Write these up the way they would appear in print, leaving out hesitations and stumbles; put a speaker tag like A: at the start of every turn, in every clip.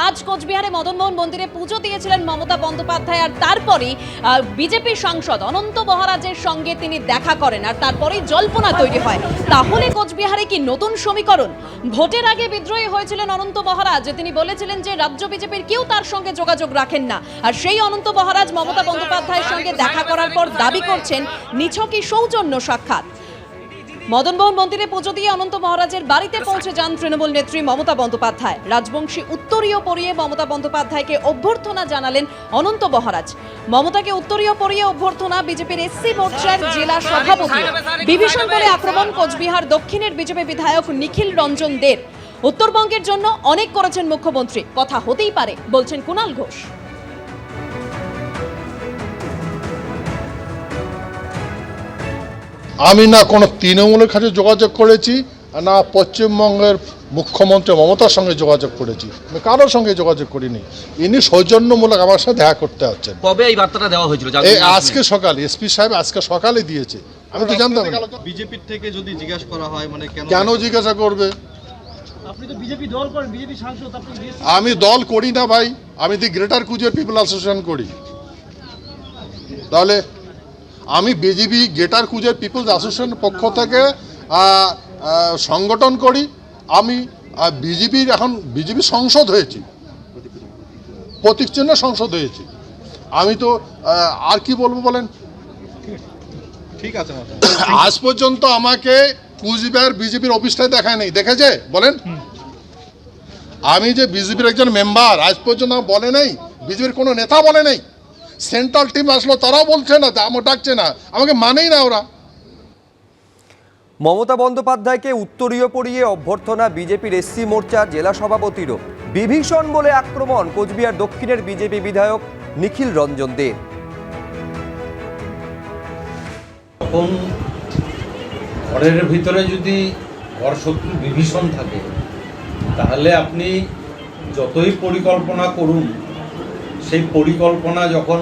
A: আজ কোচবিহারে মদনমোহন মন্দিরে পুজো দিয়েছিলেন মমতা বন্দ্যোপাধ্যায়, আর তারপরেই বিজেপি সাংসদ অনন্ত মহারাজের সঙ্গে তিনি দেখা করেন, আর তারপরেই জল্পনা তৈরি হয়। তাহলে কোচবিহারে কি নতুন সমীকরণ? ভোটের আগে বিদ্রোহী হয়েছিলেন অনন্ত মহারাজ, তিনি বলেছিলেন যে রাজ্য বিজেপির কেউ তার সঙ্গে যোগাযোগ রাখেন না, আর সেই অনন্ত মহারাজ মমতা বন্দ্যোপাধ্যায়ের সঙ্গে দেখা করার পর দাবি করছেন নিছকই সৌজন্য সাক্ষাৎ। মদনমোহন মন্দিরে পুজো দিয়ে অনন্ত মহারাজের বাড়িতে পৌঁছে যান তৃণমূল নেত্রী মমতা বন্দ্যোপাধ্যায়। রাজবংশী উত্তরীয় পরিয়ে মমতা বন্দ্যোপাধ্যায়কে অভ্যর্থনা জানালেন অনন্ত মহারাজ। মমতাকে উত্তরীয় পরিয়ে অভ্যর্থনা বিজেপির এসসি মোর্চার জেলা সভাপতি। বিভীষণ বলে আক্রমণ কোচবিহার দক্ষিণের বিজেপি বিধায়ক নিখিল রঞ্জন দের। উত্তরবঙ্গের জন্য অনেক করেছেন মুখ্যমন্ত্রী, কথা হতেই পারে বলছেন কুণাল ঘোষ।
B: আমি না কোনো তৃণমূলের কাছে যোগাযোগ করেছি, না পশ্চিমবঙ্গের মুখ্যমন্ত্রী মমতার সঙ্গে যোগাযোগ করেছি, আমি কারোর সঙ্গে যোগাযোগ করিনি। ইনি সৌজন্যমূলক আমার সাথে দেখা করতে আসছেন।
C: কবে এই বার্তাটা দেওয়া হয়েছিল?
B: এই আজকে সকালে এসপি সাহেব আজকে সকালে দিয়েছে, আমি তো জানতাম না।
D: বিজেপির থেকে যদি জিজ্ঞাসা করা হয় মানে
B: কেন জিজ্ঞাসা করবে?
E: আপনি তো বিজেপি দল করেন, বিজেপি সাংসদ, আপনি
B: আমি দল করি না ভাই, আমি the greater Cooch Behar people association করি। তাহলে আমি বিজেপি গ্রেটার কুচবিহার পিপলস অ্যাসোসিয়েশনের পক্ষ থেকে সংগঠন করি। আমি বিজেপির এখন বিজেপি সংসদ হয়েছি, প্রতীক চিহ্নে সংসদ হয়েছি। আমি তো আর কি বলবো বলেন?
D: ঠিক আছে,
B: আজ পর্যন্ত আমাকে কুচবিহার বিজেপির অফিসটাই দেখায় নেই, দেখেছে বলেন? আমি যে বিজেপির একজন মেম্বার, আজ পর্যন্ত বলে নেই, বিজেপির কোনো নেতা বলে নেই। সেন্ট্রাল টিম আসলো, তারাও বলছে না, আমার ডাকছে না, আমাকে মানেই না ওরা।
F: মমতা বন্দ্যোপাধ্যায়কে উত্তরীয় পরিয়ে অভ্যর্থনা বিজেপির এসসি মোর্চার জেলা সভাপতিরও। বিভীষণ বলে আক্রমণ কোচবিহার দক্ষিণের বিজেপি বিধায়ক নিখিল রঞ্জন দে।
G: তখন ঘরের ভিতরে যদি ঘরশত্রু বিভীষণ থাকে, তাহলে আপনি যতই পরিকল্পনা করুন, সেই পরিকল্পনা যখন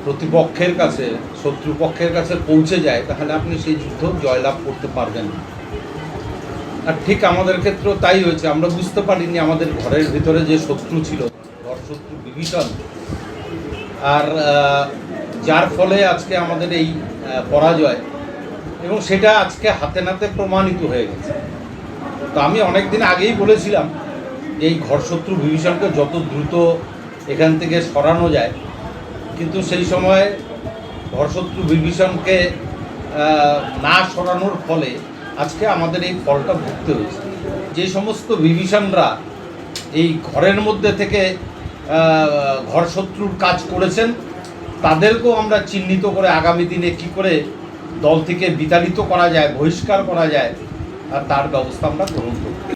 G: প্রতিপক্ষের কাছে, শত্রুপক্ষের কাছে পৌঁছে যায়, তাহলে আপনি সেই যুদ্ধ জয়লাভ করতে পারবেন না। আর ঠিক আমাদের ক্ষেত্রেও তাই হয়েছে। আমরা বুঝতে পারিনি আমাদের ঘরের ভিতরে যে শত্রু ছিল, ঘরশত্রু বিভীষণ, আর যার ফলে আজকে আমাদের এই পরাজয়, এবং সেটা আজকে হাতে নাতে প্রমাণিত হয়ে গেছে। তো আমি অনেক দিন আগেই বলেছিলাম যে এই ঘরশত্রু বিভীষণকে যত দ্রুত এখান থেকে সরানো যায়, কিন্তু সেই সময় ঘরশত্রু বিভীষণকে না সরানোর ফলে আজকে আমাদের এই ফলটা ভুগতে হয়েছে। যে সমস্ত বিভীষণরা এই ঘরের মধ্যে থেকে ঘরশত্রুর কাজ করেছেন, তাদেরকেও আমরা চিহ্নিত করে আগামী দিনে কি করে দল থেকে বিতাড়িত করা যায়, বহিষ্কার করা যায়, আর তার ব্যবস্থা আমরা গ্রহণ করব।